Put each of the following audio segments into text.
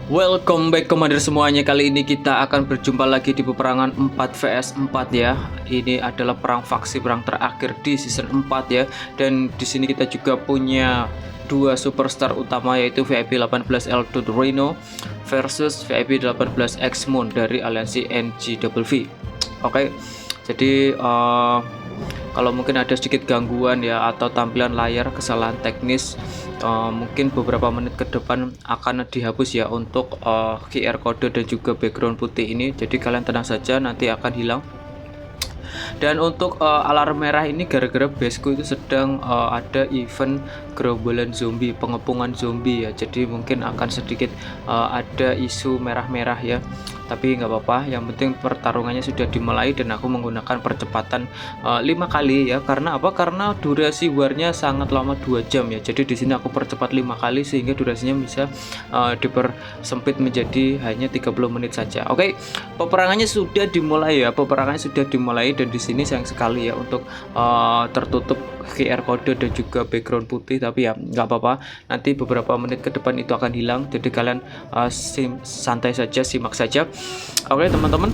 Welcome back Commander semuanya. Kali ini kita akan berjumpa lagi di peperangan 4 vs 4 ya. Ini adalah perang faksi, perang terakhir di season 4 ya. Dan di sini kita juga punya dua superstar utama, yaitu VIP 18 Eldud Rhino versus VIP 18 X-Moon dari aliansi NGWV. Oke. Jadi kalau mungkin ada sedikit gangguan ya atau tampilan layar kesalahan teknis, mungkin beberapa menit ke depan akan dihapus ya untuk QR kode dan juga background putih ini. Jadi kalian tenang saja, nanti akan hilang. Dan untuk alarm merah ini gara-gara baseku itu sedang ada event gerombolan zombie, pengepungan zombie ya. Jadi mungkin akan sedikit ada isu merah-merah ya. Tapi nggak apa-apa, yang penting pertarungannya sudah dimulai dan aku menggunakan percepatan 5 kali ya. Karena apa? Karena durasi warnya sangat lama, 2 jam ya. Jadi di sini aku percepat 5 kali sehingga durasinya bisa dipersempit menjadi hanya 30 menit saja. Oke, peperangannya sudah dimulai ya. Peperangannya sudah dimulai dan di sini sayang sekali ya untuk tertutup QR kode dan juga background putih, tapi ya nggak apa-apa, nanti beberapa menit ke depan itu akan hilang. Jadi kalian santai saja, simak saja. Oke teman-teman,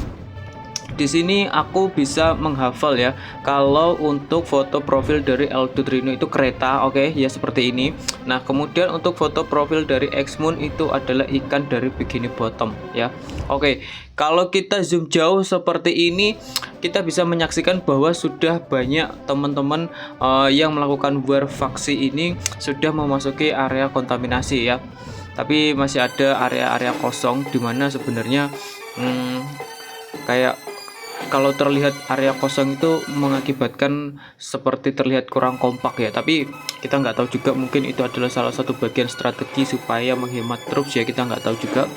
di sini aku bisa menghafal ya kalau untuk foto profil dari Eldud Rhino itu kereta, oke ya, seperti ini. Nah kemudian untuk foto profil dari X-Moon itu adalah ikan dari Bikini Bottom ya. Oke, kalau kita zoom jauh seperti ini, kita bisa menyaksikan bahwa sudah banyak teman-teman yang melakukan war faksi ini sudah memasuki area kontaminasi ya. Tapi masih ada area-area kosong di mana sebenarnya kayak kalau terlihat area kosong itu mengakibatkan seperti terlihat kurang kompak ya. Tapi kita nggak tahu juga, mungkin itu adalah salah satu bagian strategi supaya menghemat troops ya, kita nggak tahu juga.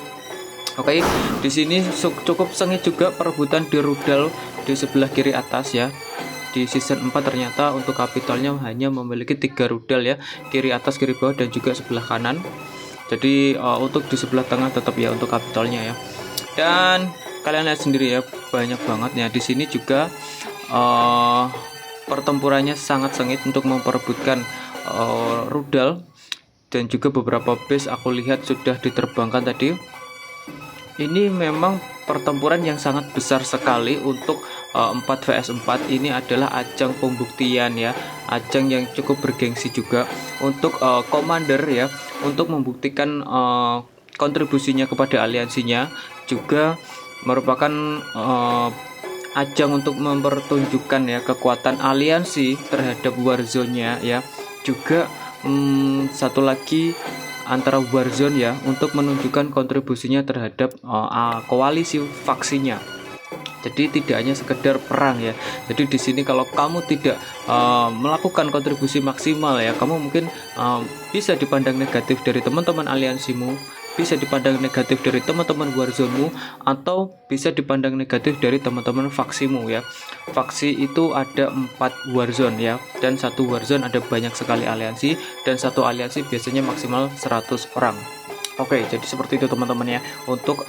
Oke, di sini cukup sengit juga perebutan di rudal di sebelah kiri atas ya. Di season 4 ternyata untuk kapitolnya hanya memiliki 3 rudal ya, kiri atas, kiri bawah, dan juga sebelah kanan. Jadi untuk di sebelah tengah tetap ya untuk kapitolnya ya. Dan kalian lihat sendiri ya, banyak banget ya. Di sini juga pertempurannya sangat sengit untuk memperebutkan rudal, dan juga beberapa base aku lihat sudah diterbangkan tadi. Ini memang pertempuran yang sangat besar sekali untuk 4 vs 4. Ini adalah ajang pembuktian ya, ajang yang cukup bergengsi juga untuk commander ya, untuk membuktikan kontribusinya kepada aliansinya, juga merupakan ajang untuk mempertunjukkan ya kekuatan aliansi terhadap warzone-nya ya. Juga satu lagi antara Warzone ya, untuk menunjukkan kontribusinya terhadap koalisi faksinya. Jadi tidak hanya sekedar perang ya. Jadi di sini kalau kamu tidak melakukan kontribusi maksimal ya, kamu mungkin bisa dipandang negatif dari teman-teman aliansimu, bisa dipandang negatif dari teman-teman Warzone-mu, atau bisa dipandang negatif dari teman-teman faksimu ya. Faksi itu ada 4 Warzone ya, dan satu Warzone ada banyak sekali aliansi, dan satu aliansi biasanya maksimal 100 orang. Oke, jadi seperti itu teman-teman ya. Untuk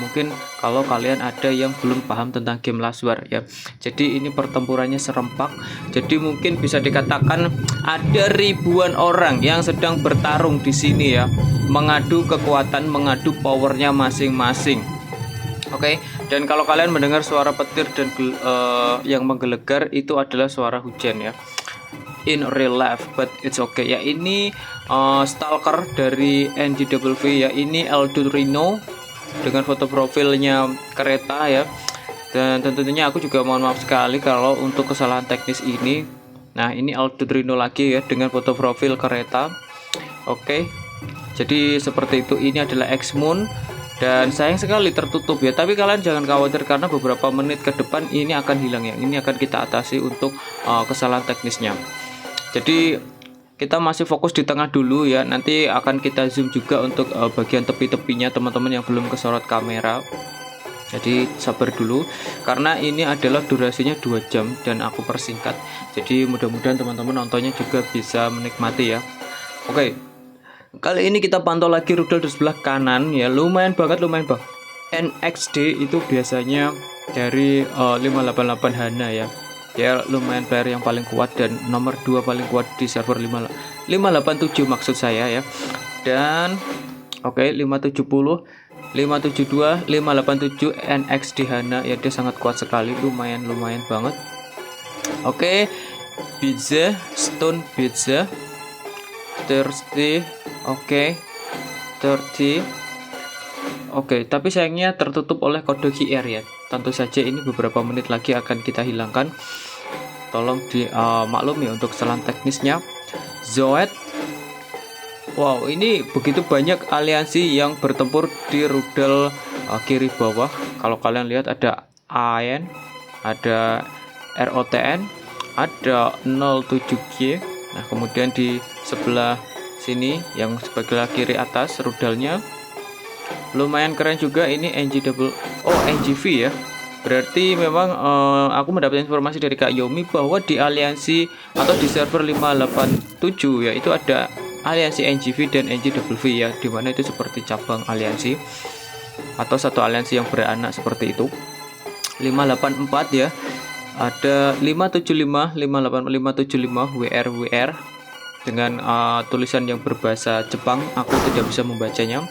mungkin kalau kalian ada yang belum paham tentang game Last War ya. Jadi ini pertempurannya serempak. Jadi mungkin bisa dikatakan ada ribuan orang yang sedang bertarung di sini ya, mengadu kekuatan, mengadu powernya masing-masing. Oke, dan kalau kalian mendengar suara petir dan yang menggelegar, itu adalah suara hujan ya. In real life, but it's okay ya. Ini stalker dari NGWV ya. Ini Eldud Rhino dengan foto profilnya kereta ya. Dan tentunya aku juga mohon maaf sekali kalau untuk kesalahan teknis ini. Nah ini Eldud Rhino lagi ya dengan foto profil kereta. Oke, jadi seperti itu. Ini adalah X-Moon dan sayang sekali tertutup ya. Tapi kalian jangan khawatir karena beberapa menit ke depan ini akan hilang ya. Ini akan kita atasi untuk kesalahan teknisnya. Jadi kita masih fokus di tengah dulu ya. Nanti akan kita zoom juga untuk bagian tepi-tepinya teman-teman yang belum kesorot kamera. Jadi sabar dulu karena ini adalah durasinya 2 jam dan aku persingkat. Jadi mudah-mudahan teman-teman nontonnya juga bisa menikmati ya. Oke, kali ini kita pantau lagi rudal di sebelah kanan ya. Lumayan banget. NXD itu biasanya dari 588 Hana ya. Ya lumayan player yang paling kuat dan nomor 2 paling kuat di server 587 maksud saya ya. Dan oke, 570 572, 587 NXT Hana ya, dia sangat kuat sekali, lumayan banget. Oke, Pizza Stone Pizza 30, oke 30. Oke, tapi sayangnya tertutup oleh kode QR ya. Tentu saja ini beberapa menit lagi akan kita hilangkan. Tolong maklumi untuk kesalahan teknisnya. Zoet. Wow, ini begitu banyak aliansi yang bertempur di rudal kiri bawah. Kalau kalian lihat ada AN, ada ROTN, ada 07G. Nah, kemudian di sebelah sini yang sebelah kiri atas rudalnya lumayan keren juga, ini NGV ya. Berarti memang aku mendapat informasi dari Kak Yomi bahwa di aliansi atau di server 587 ya, itu ada aliansi NGV dan NGW ya, dimana itu seperti cabang aliansi atau satu aliansi yang beranak seperti itu. 584 ya, ada 575, 575 WR dengan tulisan yang berbahasa Jepang. Aku tidak bisa membacanya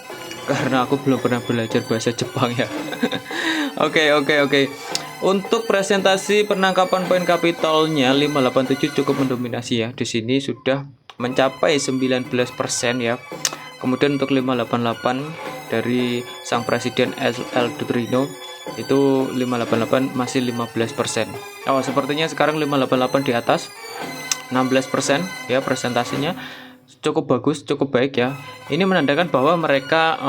karena aku belum pernah belajar bahasa Jepang ya. Oke. Untuk presentasi penangkapan poin kapitalnya 587 cukup mendominasi ya. Di sini sudah mencapai 19% ya. Kemudian untuk 588 dari sang presiden El Dutrino itu 588 masih 15%. Oh, sepertinya sekarang 588 di atas 16% ya, presentasinya cukup bagus, cukup baik ya. Ini menandakan bahwa mereka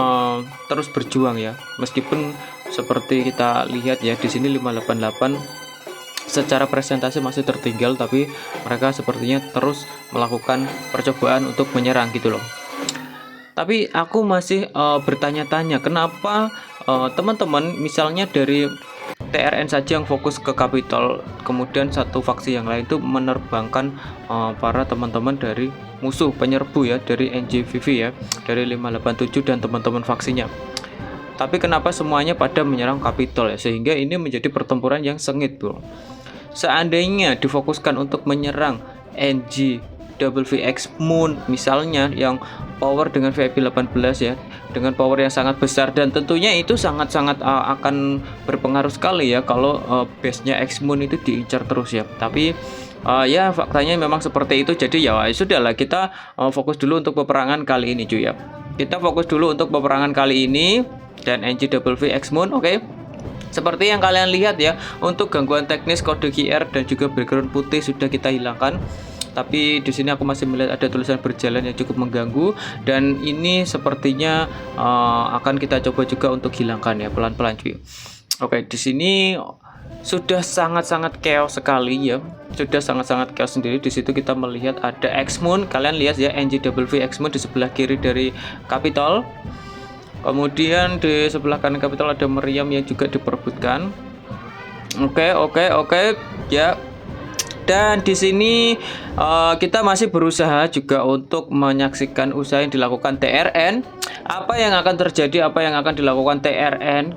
terus berjuang ya. Meskipun seperti kita lihat ya di sini 588 secara presentasi masih tertinggal, tapi mereka sepertinya terus melakukan percobaan untuk menyerang gitu loh. Tapi aku masih bertanya-tanya kenapa teman-teman misalnya dari TRN saja yang fokus ke Capital, kemudian satu faksi yang lain itu menerbangkan para teman-teman dari musuh penyerbu ya, dari NGVV ya, dari 587 dan teman-teman faksinya. Tapi kenapa semuanya pada menyerang Capital ya, sehingga ini menjadi pertempuran yang sengit bro. Seandainya difokuskan untuk menyerang NGWX Moon misalnya yang power dengan VIP 18 ya, dengan power yang sangat besar, dan tentunya itu sangat-sangat akan berpengaruh sekali ya kalau base-nya X Moon itu diincar terus ya. Tapi ya faktanya memang seperti itu. Jadi ya sudahlah, kita fokus dulu untuk peperangan kali ini cuy ya. Kita fokus dulu untuk peperangan kali ini dan NGWX Moon. Oke. Seperti yang kalian lihat ya, untuk gangguan teknis kode QR dan juga background putih sudah kita hilangkan. Tapi di sini aku masih melihat ada tulisan berjalan yang cukup mengganggu, dan ini sepertinya akan kita coba juga untuk hilangkan ya pelan-pelan cuy. Oke, di sini sudah sangat-sangat chaos sekali ya. Sudah sangat-sangat chaos sendiri. Di situ kita melihat ada X Moon. Kalian lihat ya, NGWX Moon di sebelah kiri dari Capital. Kemudian di sebelah kanan Capital ada meriam yang juga diperebutkan. Oke ya. Dan di sini kita masih berusaha juga untuk menyaksikan usaha yang dilakukan TRN. Apa yang akan terjadi, apa yang akan dilakukan TRN,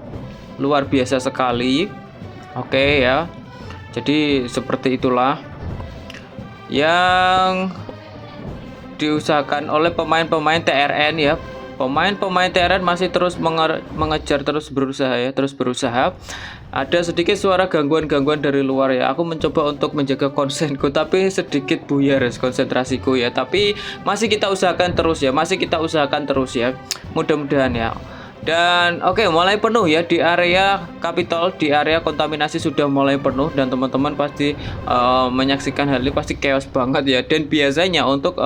luar biasa sekali. Oke ya. Jadi seperti itulah yang diusahakan oleh pemain-pemain TRN ya. Pemain-pemain TRN masih terus mengejar, terus berusaha. Ada sedikit suara gangguan-gangguan dari luar ya. Aku mencoba untuk menjaga konsenku, tapi sedikit buyar konsentrasiku ya. Tapi masih kita usahakan terus ya. Mudah-mudahan ya. Dan oke, mulai penuh ya di area Capital, di area kontaminasi sudah mulai penuh, dan teman-teman pasti menyaksikan hal ini pasti chaos banget ya. Dan biasanya untuk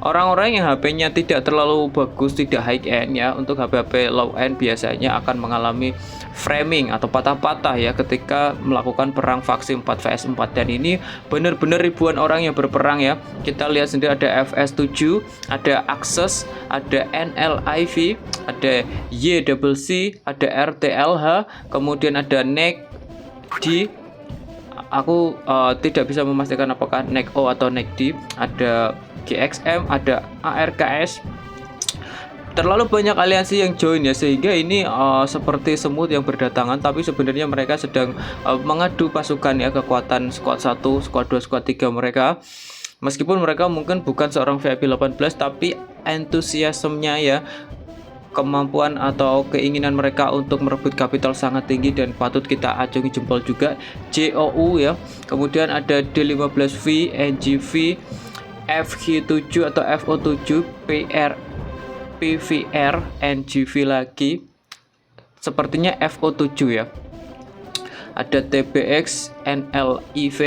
orang-orang yang HP-nya tidak terlalu bagus, tidak high end ya, untuk HP-HP low end biasanya akan mengalami framing atau patah-patah ya ketika melakukan perang faksi 4 vs 4. Dan ini benar-benar ribuan orang yang berperang ya. Kita lihat sendiri ada FS7, ada Axis, ada NLIV, ada YCC, ada RTLH, kemudian ada NEC-D. Aku tidak bisa memastikan apakah NEC-O atau NEC-D. Ada GXM, ada ARKS. Terlalu banyak aliansi yang join ya, sehingga ini seperti semut yang berdatangan, tapi sebenarnya mereka sedang mengadu pasukan ya, kekuatan squad 1, squad 2, squad 3 mereka. Meskipun mereka mungkin bukan seorang VIP 18, tapi antusiasmenya ya, kemampuan atau keinginan mereka untuk merebut kapital sangat tinggi dan patut kita acungi jempol juga. JOU ya. Kemudian ada D15V, NGV, FG7 atau FO7, PVR, NGV lagi. Sepertinya FO7 ya. Ada TBX, NLIV.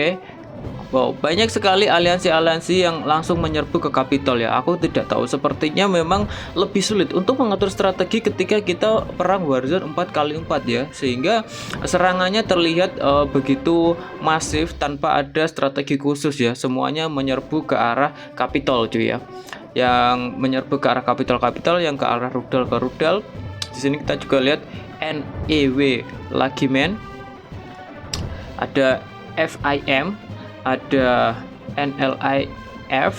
Wow, banyak sekali aliansi-aliansi yang langsung menyerbu ke Kapitol ya. Aku tidak tahu, sepertinya memang lebih sulit untuk mengatur strategi ketika kita perang Warzone 4x4 ya. Sehingga serangannya terlihat begitu masif tanpa ada strategi khusus ya. Semuanya menyerbu ke arah Kapitol cuy ya. Yang menyerbu ke arah Kapitol, yang ke arah rudal ke rudal. Di sini kita juga lihat NEW lagi men. Ada FIM, ada NLIF,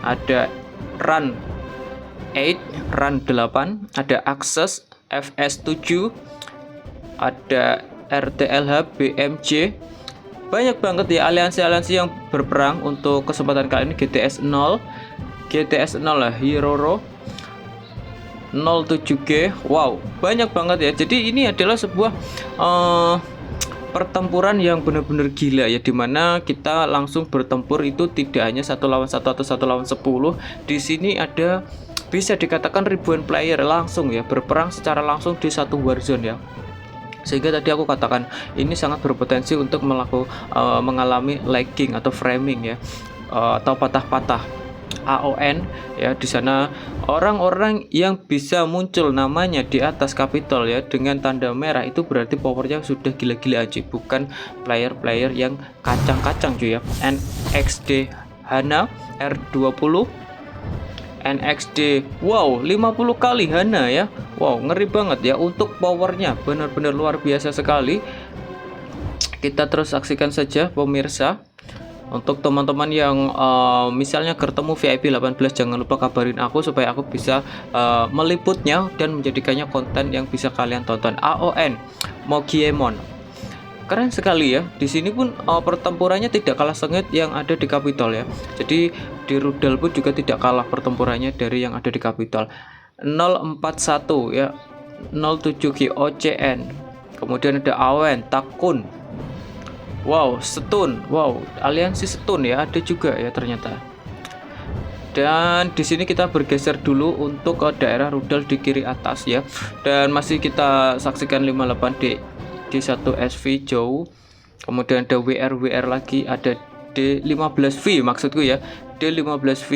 ada Run 8, Run 8, ada Access FS7, ada RTLH, BMJ. Banyak banget ya aliansi-aliansi yang berperang untuk kesempatan kali ini. GTS 0 lah, Hiroro 07G. Wow, banyak banget ya. Jadi ini adalah sebuah pertempuran yang benar-benar gila ya, dimana kita langsung bertempur itu tidak hanya 1 lawan 1 atau 1 lawan 10. Di sini ada bisa dikatakan ribuan player langsung ya, berperang secara langsung di satu Warzone ya. Sehingga tadi aku katakan ini sangat berpotensi untuk mengalami lagging atau framing ya, atau patah-patah. AON ya, di sana orang-orang yang bisa muncul namanya di atas Kapitol ya dengan tanda merah itu berarti powernya sudah gila-gila aja, bukan player-player yang kacang-kacang cuy ya. NXD Hana R20, NXD wow 50 kali Hana ya. Wow, ngeri banget ya, untuk powernya benar-benar luar biasa sekali. Kita terus saksikan saja pemirsa. Untuk teman-teman yang misalnya ketemu VIP 18, jangan lupa kabarin aku supaya aku bisa meliputnya dan menjadikannya konten yang bisa kalian tonton. AON Mogiemon keren sekali ya. Di sini pun pertempurannya tidak kalah sengit yang ada di Kapitol ya. Jadi di rudal pun juga tidak kalah pertempurannya dari yang ada di Kapitol. 041 ya, 07G OCN. Kemudian ada AON Takun. Wow, Stun. Wow, aliansi Stun ya, ada juga ya ternyata. Dan di sini kita bergeser dulu untuk ke daerah rudal di kiri atas ya. Dan masih kita saksikan 58D D1SV jauh. Kemudian ada WR lagi, ada D15V maksudku ya. D15V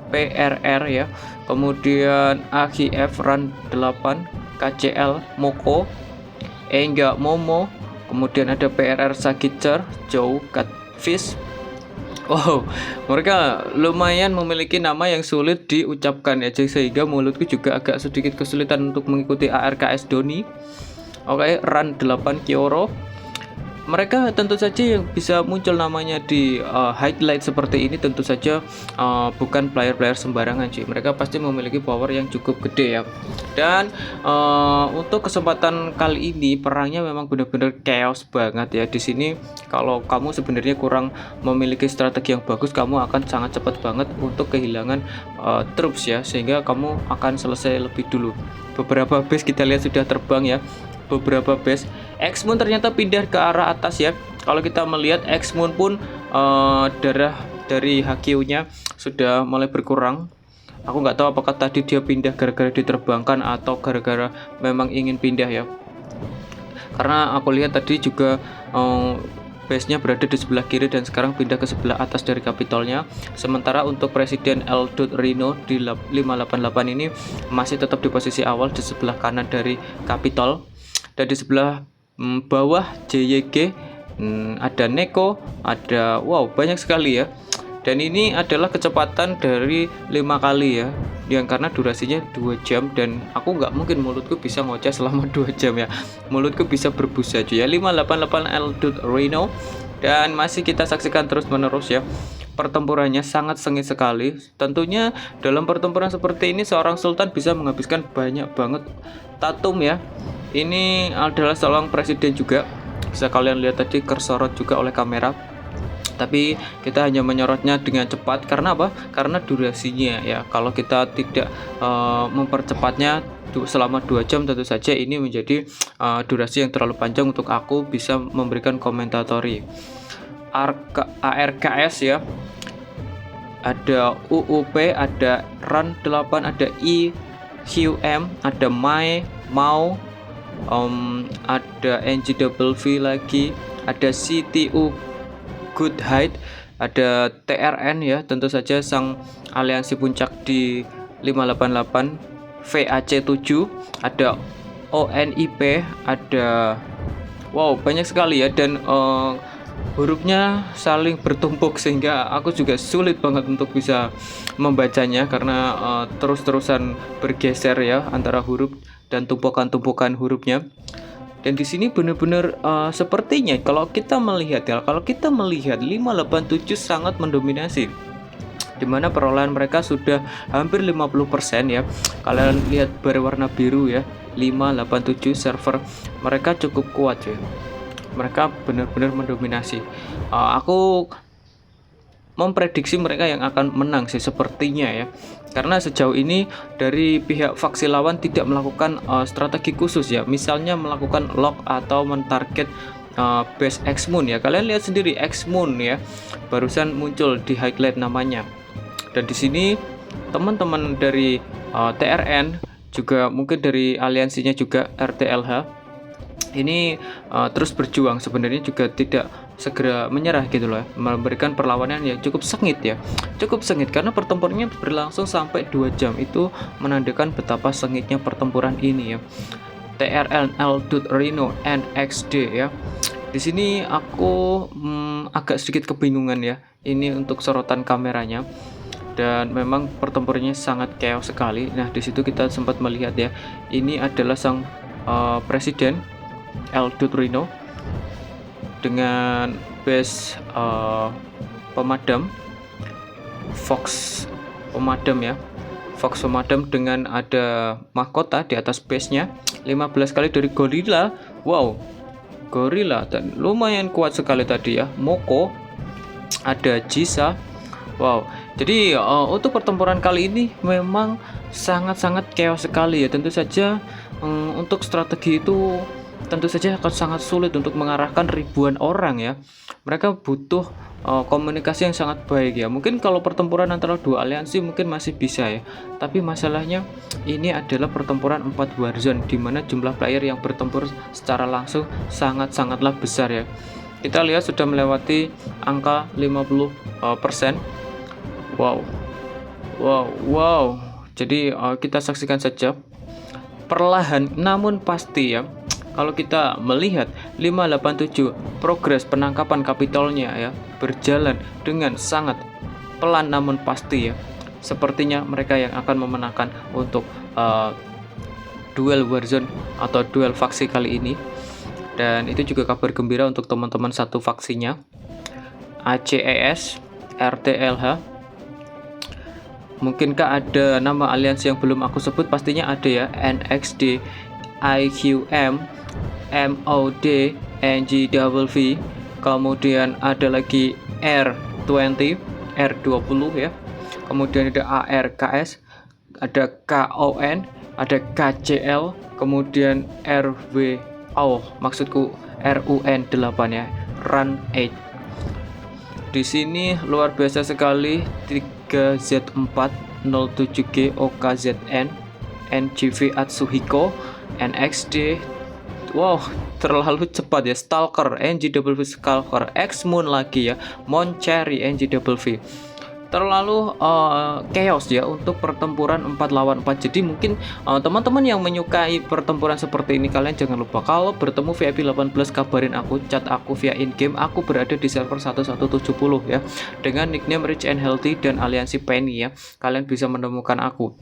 PRR ya. Kemudian AGF Run 8, KCL Moko, Enggak Momo. Kemudian ada PRR Sagitter, Joe, Catfish. Wow, mereka lumayan memiliki nama yang sulit diucapkan ya, sehingga mulutku juga agak sedikit kesulitan untuk mengikuti ARKS Doni. Oke, Run 8 Kyoro. Mereka tentu saja yang bisa muncul namanya di highlight seperti ini tentu saja bukan player-player sembarangan sih. Mereka pasti memiliki power yang cukup gede ya. Dan untuk kesempatan kali ini perangnya memang benar-benar chaos banget ya. Di sini kalau kamu sebenarnya kurang memiliki strategi yang bagus, kamu akan sangat cepat banget untuk kehilangan troops ya, sehingga kamu akan selesai lebih dulu. Beberapa base kita lihat sudah terbang ya. Beberapa base X-Moon ternyata pindah ke arah atas ya. Kalau kita melihat X-Moon pun darah dari HQ-nya sudah mulai berkurang. Aku nggak tahu apakah tadi dia pindah gara-gara diterbangkan atau gara-gara memang ingin pindah ya. Karena aku lihat tadi juga base-nya berada di sebelah kiri dan sekarang pindah ke sebelah atas dari Kapitolnya. Sementara untuk Presiden L. Rino di 588 ini masih tetap di posisi awal di sebelah kanan dari Kapitol. Dan di sebelah bawah JYG ada Neko, ada wow banyak sekali ya. Dan ini adalah kecepatan dari 5 kali ya, yang karena durasinya 2 jam dan aku nggak mungkin mulutku bisa ngoceh selama 2 jam ya. Mulutku bisa berbusa aja ya. 588 L. Reno. Dan masih kita saksikan terus menerus ya. Pertempurannya sangat sengit sekali. Tentunya dalam pertempuran seperti ini seorang sultan bisa menghabiskan banyak banget tatum ya. Ini adalah seorang presiden juga. Bisa kalian lihat tadi kersorot juga oleh kamera. Tapi kita hanya menyorotnya dengan cepat karena apa? Karena durasinya ya. Kalau kita tidak mempercepatnya selama 2 jam, tentu saja ini menjadi durasi yang terlalu panjang untuk aku bisa memberikan komentatori. ARKS ya, ada UUP, ada RUN 8, ada EQM, ada MAU, ada NGWV lagi, ada CTU Good Height, ada TRN ya, tentu saja sang aliansi puncak di 588, VAC7, ada ONIP, ada banyak sekali ya, dan hurufnya saling bertumpuk sehingga aku juga sulit banget untuk bisa membacanya karena terus-terusan bergeser ya antara huruf dan tumpukan-tumpukan hurufnya. Dan di sini benar-benar sepertinya kalau kita melihat 587 sangat mendominasi, dimana perolehan mereka sudah hampir 50% ya. Kalian lihat berwarna biru ya, 587 server mereka cukup kuat ya. Mereka benar-benar mendominasi. Aku memprediksi mereka yang akan menang sih sepertinya ya, karena sejauh ini dari pihak faksi lawan tidak melakukan strategi khusus ya, misalnya melakukan lock atau mentarget base X-Moon ya. Kalian lihat sendiri X-Moon ya, barusan muncul di highlight namanya. Dan di sini teman-teman dari TRN juga mungkin dari aliansinya juga RTLH ini terus berjuang, sebenarnya juga tidak segera menyerah gitu loh, memberikan perlawanan yang cukup sengit ya, cukup sengit karena pertempurannya berlangsung sampai 2 jam. Itu menandakan betapa sengitnya pertempuran ini ya. TRNL Rhino NXD ya. Di sini aku agak sedikit kebingungan ya, ini untuk sorotan kameranya, dan memang pertempurannya sangat chaos sekali. Nah di situ kita sempat melihat ya, ini adalah sang presiden Rhino dengan base pemadam Fox pemadam ya, Fox pemadam dengan ada mahkota di atas base-nya, 15 kali dari gorilla. Gorilla dan lumayan kuat sekali tadi ya. Moko, ada Jisa. Jadi untuk pertempuran kali ini memang sangat-sangat chaos sekali ya. Tentu saja untuk strategi itu tentu saja akan sangat sulit untuk mengarahkan ribuan orang ya. Mereka butuh komunikasi yang sangat baik ya. Mungkin kalau pertempuran antara dua aliansi mungkin masih bisa ya, tapi masalahnya ini adalah pertempuran 4 warzone di mana jumlah player yang bertempur secara langsung sangat-sangatlah besar ya. Kita lihat sudah melewati angka 50%. Jadi kita saksikan saja perlahan namun pasti ya. Kalau kita melihat 587 progres penangkapan kapitolnya ya, berjalan dengan sangat pelan namun pasti ya. Sepertinya mereka yang akan memenangkan untuk duel warzone atau duel faksi kali ini. Dan itu juga kabar gembira untuk teman-teman satu faksinya, ACES, RTLH. Mungkinkah ada nama aliansi yang belum aku sebut? Pastinya ada ya, NXD, IQM, MOD, NGWV, kemudian ada lagi R20, R20 ya, kemudian ada ARKS, ada KON, ada KCL, kemudian maksudku RUN 8 ya, Run 8. Di sini luar biasa sekali, 3Z4 07G OKZN, NGV Atsuhiko, NXD. Terlalu cepat ya. Stalker, NGWV Stalker, X-Moon lagi ya, Moncherry, NGWV. Terlalu chaos ya untuk pertempuran 4 lawan 4. Jadi mungkin teman-teman yang menyukai pertempuran seperti ini, kalian jangan lupa kalau bertemu VIP 18 kabarin aku, chat aku via in-game. Aku berada di server 1170 ya, dengan nickname Rich and Healthy dan aliansi Penny ya. Kalian bisa menemukan aku.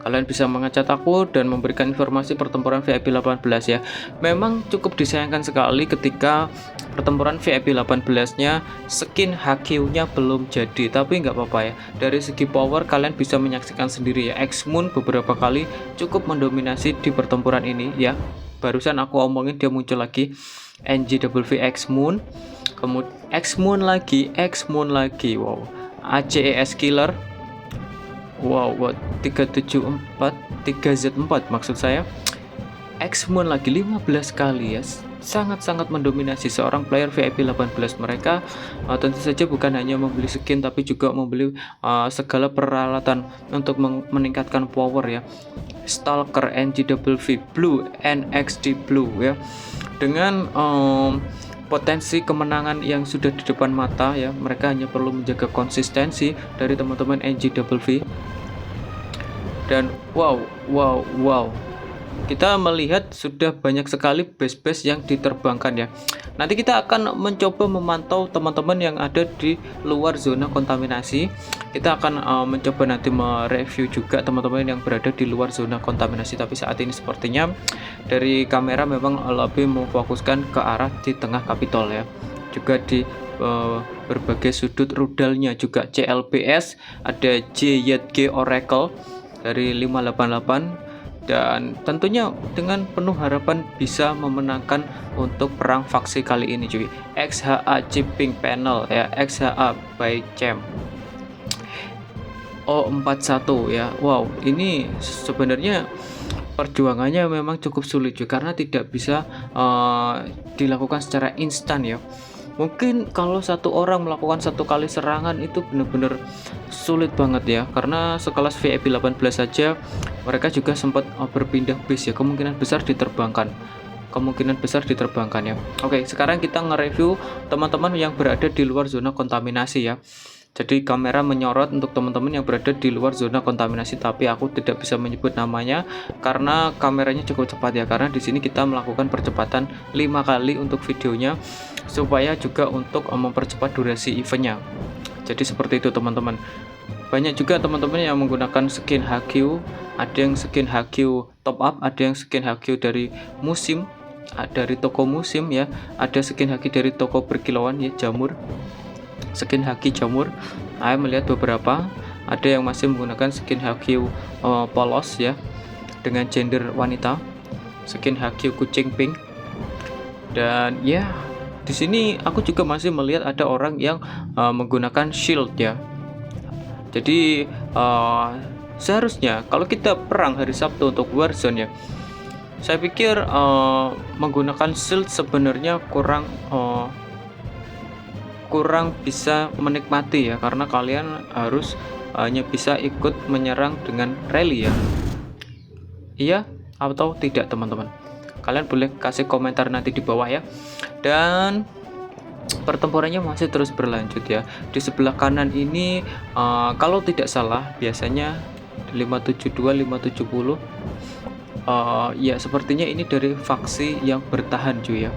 Kalian bisa mengecat aku dan memberikan informasi pertempuran VIP 18 ya. Memang cukup disayangkan sekali ketika pertempuran VIP 18-nya skin HQ-nya belum jadi, tapi nggak apa-apa ya. Dari segi power kalian bisa menyaksikan sendiri ya. X-Moon beberapa kali cukup mendominasi di pertempuran ini ya. Barusan aku omongin dia muncul lagi, NGWV X-Moon. kemudian X-Moon lagi, wow, ACES Killer, wow, 374 3Z4 maksud saya, X-Moon lagi 15 kali ya, sangat-sangat mendominasi seorang player VIP 18 mereka. Tentu saja bukan hanya membeli skin tapi juga membeli segala peralatan untuk meningkatkan power ya. Stalker, NGWV Blue, NXT Blue ya, dengan potensi kemenangan yang sudah di depan mata ya. Mereka hanya perlu menjaga konsistensi dari teman-teman NGWV. Dan wow, kita melihat sudah banyak sekali base-base yang diterbangkan ya. Nanti kita akan mencoba memantau teman-teman yang ada di luar zona kontaminasi. Kita akan mencoba nanti mereview juga teman-teman yang berada di luar zona kontaminasi. Tapi saat ini sepertinya dari kamera memang lebih memfokuskan ke arah di tengah Kapitol ya. Juga di berbagai sudut rudalnya juga CLBS, ada JYG Oracle dari 588, dan tentunya dengan penuh harapan bisa memenangkan untuk perang faksi kali ini cuy. XHA Chipping Panel ya, XHA by Champ O41 ya. Wow, ini sebenarnya perjuangannya memang cukup sulit cuy, karena tidak bisa dilakukan secara instan ya. Mungkin kalau satu orang melakukan satu kali serangan itu benar-benar sulit banget ya, karena sekelas VIP 18 saja mereka juga sempat berpindah base ya, kemungkinan besar diterbangkan ya. Oke, sekarang kita nge-review teman-teman yang berada di luar zona kontaminasi ya. Jadi kamera menyorot untuk teman-teman yang berada di luar zona kontaminasi, tapi aku tidak bisa menyebut namanya karena kameranya cukup cepat ya, karena di sini kita melakukan percepatan 5 kali untuk videonya supaya juga untuk mempercepat durasi eventnya. Jadi seperti itu teman-teman. Banyak juga teman-teman yang menggunakan skin HQ, ada yang skin HQ top up, ada yang skin HQ dari musim, dari toko musim ya, ada skin HQ dari toko berkilauan ya, jamur, skin haki jamur. Saya melihat beberapa, ada yang masih menggunakan skin HQ polos ya, dengan gender wanita, skin HQ kucing pink. Dan ya, di sini aku juga masih melihat ada orang yang menggunakan shield ya. Jadi seharusnya kalau kita perang hari Sabtu untuk Warzone ya, saya pikir menggunakan shield sebenarnya kurang bisa menikmati ya, karena kalian harus hanya bisa ikut menyerang dengan rally ya. Iya atau tidak teman-teman? Kalian boleh kasih komentar nanti di bawah ya. Dan pertempurannya masih terus berlanjut ya. Di sebelah kanan ini kalau tidak salah biasanya 572 570 ya, sepertinya ini dari faksi yang bertahan cuy ya.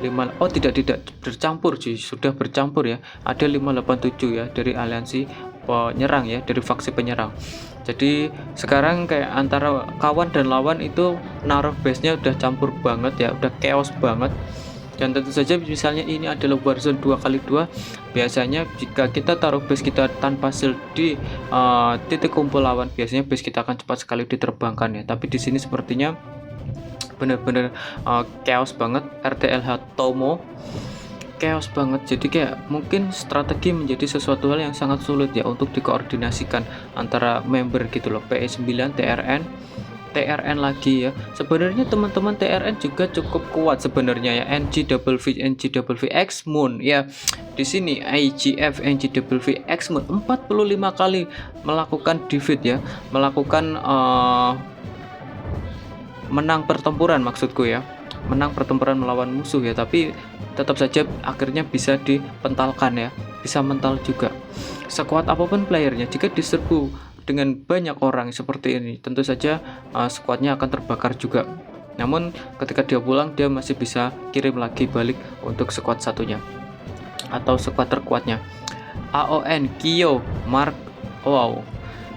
Tidak bercampur cuy, sudah bercampur ya. Ada 587 ya dari aliansi penyerang ya, dari faksi penyerang. Jadi sekarang kayak antara kawan dan lawan itu naruh base-nya udah campur banget ya, udah chaos banget. Dan tentu saja misalnya ini adalah Warzone 2x2, biasanya jika kita taruh base kita tanpa shield di titik kumpul lawan, biasanya base kita akan cepat sekali diterbangkan ya. Tapi di sini sepertinya benar-benar chaos banget. RTLH Tomo chaos banget, jadi kayak mungkin strategi menjadi sesuatu hal yang sangat sulit ya untuk dikoordinasikan antara member gitu loh. PS9 TRN lagi ya. Sebenarnya teman-teman TRN juga cukup kuat sebenarnya ya. NGWV X-Moon ya. Di sini IGF NGWV X-Moon 45 kali melakukan defeat ya, melakukan menang pertempuran, maksudku ya, menang pertempuran melawan musuh ya, tapi tetap saja akhirnya bisa dipentalkan ya, bisa mental juga. Sekuat apapun playernya, jika diserbu dengan banyak orang seperti ini, tentu saja skuadnya akan terbakar juga. Namun ketika dia pulang, dia masih bisa kirim lagi balik untuk skuad satunya atau skuad terkuatnya. AON Kyo Mark, wow,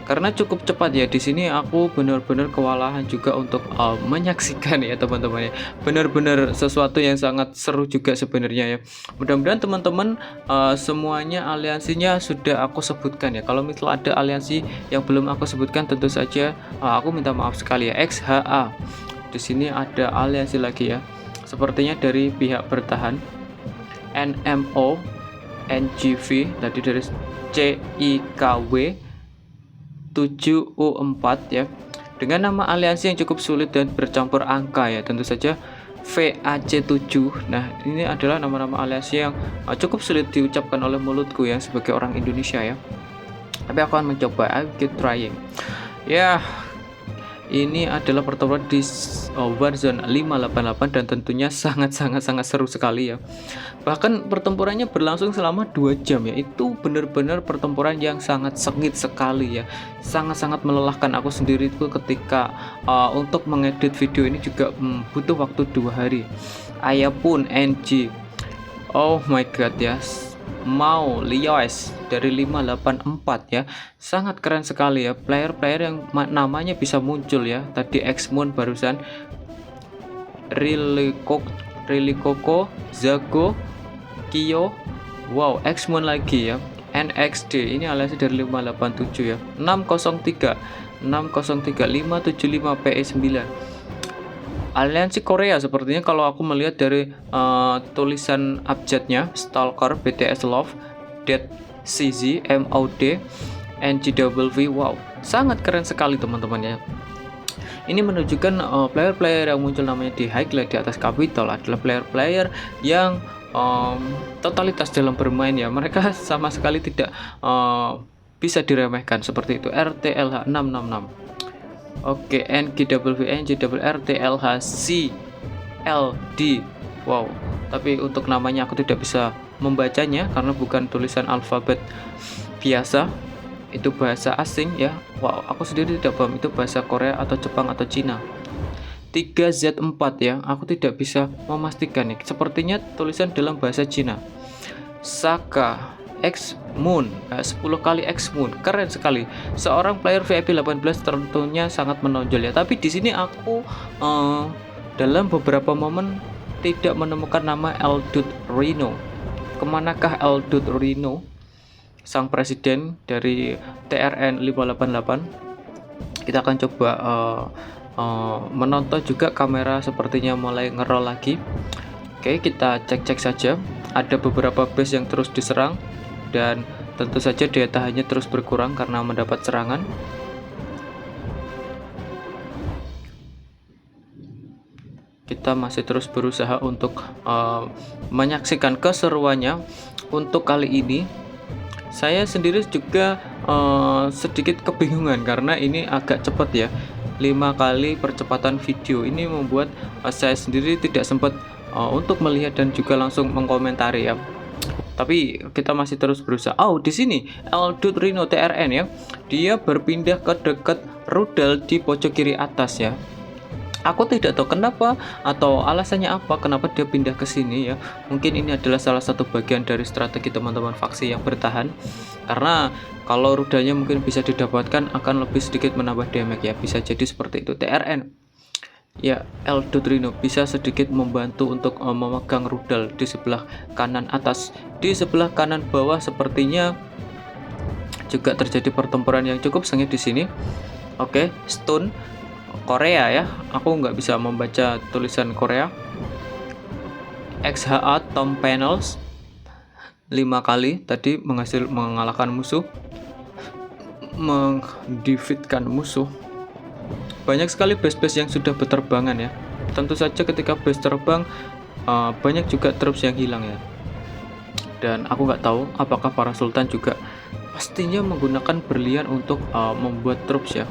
karena cukup cepat ya. Di sini aku benar-benar kewalahan juga untuk menyaksikan ya teman-teman ya. Benar-benar sesuatu yang sangat seru juga sebenarnya ya. Mudah-mudahan teman-teman semuanya aliansinya sudah aku sebutkan ya. Kalau misal ada aliansi yang belum aku sebutkan, tentu saja aku minta maaf sekali ya. XHA. Di sini ada aliansi lagi ya. Sepertinya dari pihak bertahan. NMO NGV tadi dari CIKW 7U4 ya, dengan nama aliansi yang cukup sulit dan bercampur angka ya, tentu saja VAC7. Nah, ini adalah nama-nama aliansi yang cukup sulit diucapkan oleh mulutku ya sebagai orang Indonesia ya. Tapi aku akan mencoba, I keep trying. Ya, ini adalah pertempuran di Warzone 588 dan tentunya sangat seru sekali ya. Bahkan pertempurannya berlangsung selama 2 jam ya. Itu benar-benar pertempuran yang sangat sengit sekali ya. Sangat melelahkan aku sendiri itu ketika untuk mengedit video ini juga butuh waktu 2 hari. Ayah pun NG. Oh my god ya. Mau Lios dari 584 ya, sangat keren sekali ya, player yang namanya bisa muncul ya. Tadi X-Moon barusan, Rilikoko, Zago, Kyo, wow, X-Moon lagi ya, NXD ini alias dari 587 ya, 603 575 PE9 aliansi Korea sepertinya. Kalau aku melihat dari tulisan abjadnya, Stalker, BTS Love, Dead CZ, MOD, NGW, wow, sangat keren sekali teman-teman ya. Ini menunjukkan player yang muncul namanya di highlight di atas Capitol adalah player yang totalitas dalam bermain ya. Mereka sama sekali tidak bisa diremehkan seperti itu. RTLH 666. Oke, NGWRTLHCLD. Wow, tapi untuk namanya aku tidak bisa membacanya karena bukan tulisan alfabet biasa. Itu bahasa asing ya. Wow, aku sendiri tidak paham itu bahasa Korea atau Jepang atau Cina. 3Z4 ya, aku tidak bisa memastikan nih. Sepertinya tulisan dalam bahasa Cina. Saka X-Moon, 10 kali X-Moon, keren sekali. Seorang player VIP 18 tentunya sangat menonjol ya. Tapi di sini aku dalam beberapa momen tidak menemukan nama Eldut Rino. Kemanakah Eldut Rino, sang presiden dari TRN 588? Kita akan coba menonton juga. Kamera sepertinya mulai ngerol lagi. Oke, kita cek saja. Ada beberapa base yang terus diserang dan tentu saja daya tahannya terus berkurang karena mendapat serangan. Kita masih terus berusaha untuk menyaksikan keseruannya. Untuk kali ini saya sendiri juga sedikit kebingungan karena ini agak cepat ya. 5 kali percepatan video ini membuat saya sendiri tidak sempat untuk melihat dan juga langsung mengkomentari ya. Tapi kita masih terus berusaha. Oh, di sini Eldut Rino TRN ya. Dia berpindah ke dekat rudal di pojok kiri atas ya. Aku tidak tahu kenapa atau alasannya apa kenapa dia pindah ke sini ya. Mungkin ini adalah salah satu bagian dari strategi teman-teman faksi yang bertahan. Karena kalau rudalnya mungkin bisa didapatkan akan lebih sedikit menambah damage ya. Bisa jadi seperti itu. TRN ya, Eldut Rino bisa sedikit membantu untuk memegang rudal di sebelah kanan atas. Di sebelah kanan bawah sepertinya juga terjadi pertempuran yang cukup sengit di sini. Oke, stun Korea ya. Aku nggak bisa membaca tulisan Korea. XHA Tom Panels 5 kali tadi mengalahkan musuh, mendefeatkan musuh. Banyak sekali base-base yang sudah berterbangan ya. Tentu saja ketika base terbang banyak juga troops yang hilang ya. Dan aku nggak tahu apakah para sultan juga pastinya menggunakan berlian untuk membuat troops ya.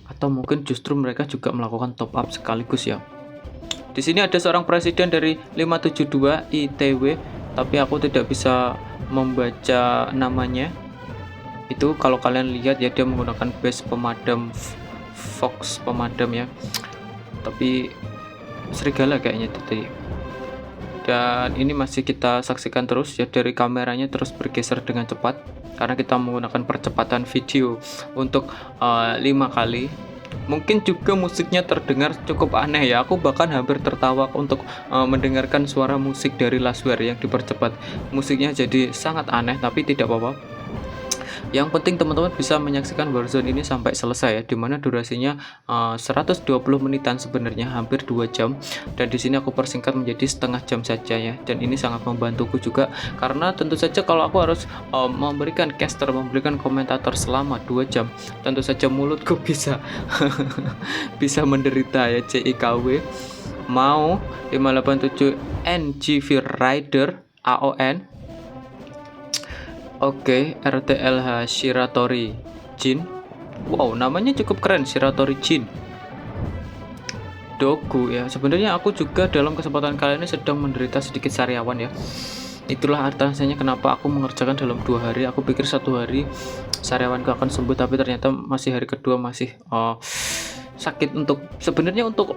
Atau mungkin justru mereka juga melakukan top up sekaligus ya. Di sini ada seorang presiden dari 572 ITW, tapi aku tidak bisa membaca namanya. Itu kalau kalian lihat ya, dia menggunakan base pemadam Fox pemadam ya, tapi serigala kayaknya itu tadi. Dan ini masih kita saksikan terus ya, dari kameranya terus bergeser dengan cepat karena kita menggunakan percepatan video untuk 5 kali. Mungkin juga musiknya terdengar cukup aneh ya. Aku bahkan hampir tertawa untuk mendengarkan suara musik dari Lasware yang dipercepat. Musiknya jadi sangat aneh, tapi tidak apa-apa. Yang penting teman-teman bisa menyaksikan Warzone ini sampai selesai ya, dimana durasinya 120 menitan sebenarnya, hampir 2 jam, dan di sini aku persingkat menjadi setengah jam saja ya. Dan ini sangat membantuku juga karena tentu saja kalau aku harus memberikan memberikan komentator selama 2 jam, tentu saja mulutku bisa bisa menderita ya. CIKW mau 587 NGV Rider AON. Oke, RTLH Shiratori Jin. Wow, namanya cukup keren, Shiratori Jin. Dogu ya. Sebenarnya aku juga dalam kesempatan kali ini sedang menderita sedikit sariawan ya. Itulah alasannya kenapa aku mengerjakan dalam 2 hari. Aku pikir 1 hari sariawanku akan sembuh, tapi ternyata masih hari kedua masih sakit. Untuk sebenarnya untuk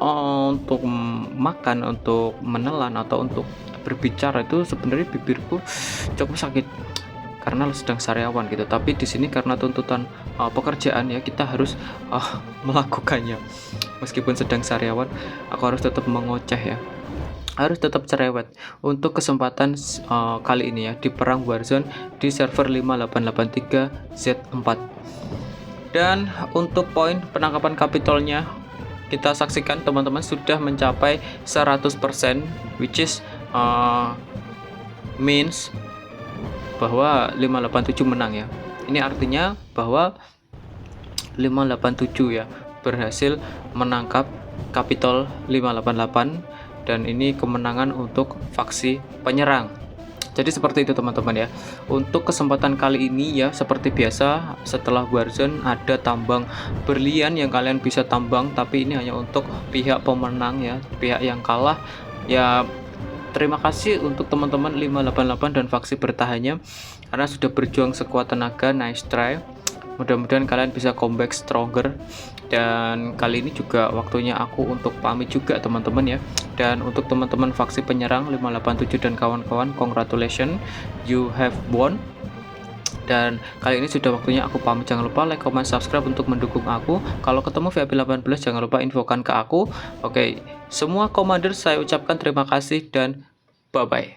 makan, untuk menelan atau untuk berbicara itu sebenarnya bibirku cukup sakit karena sedang sariawan gitu. Tapi di sini karena tuntutan pekerjaan ya, kita harus melakukannya. Meskipun sedang sariawan, aku harus tetap mengoceh ya, harus tetap cerewet untuk kesempatan kali ini ya, di perang Warzone di server 5883 Z4. Dan untuk poin penangkapan kapitolnya kita saksikan teman-teman sudah mencapai 100%, which is means bahwa 587 menang ya. Ini artinya bahwa 587 ya berhasil menangkap Kapitol 588, dan ini kemenangan untuk faksi penyerang. Jadi seperti itu teman-teman ya. Untuk kesempatan kali ini ya, seperti biasa setelah Warzone ada tambang berlian yang kalian bisa tambang, tapi ini hanya untuk pihak pemenang ya. Pihak yang kalah ya, terima kasih untuk teman-teman 588 dan faksi bertahannya karena sudah berjuang sekuat tenaga. Nice try. Mudah-mudahan kalian bisa comeback stronger. Dan kali ini juga waktunya aku untuk pamit juga teman-teman ya. Dan untuk teman-teman faksi penyerang 587 dan kawan-kawan, congratulations, you have won. Dan kali ini sudah waktunya aku pamit. Jangan lupa like, comment, subscribe untuk mendukung aku. Kalau ketemu VIP 18 jangan lupa infokan ke aku. Oke, semua komander saya ucapkan terima kasih dan bye-bye.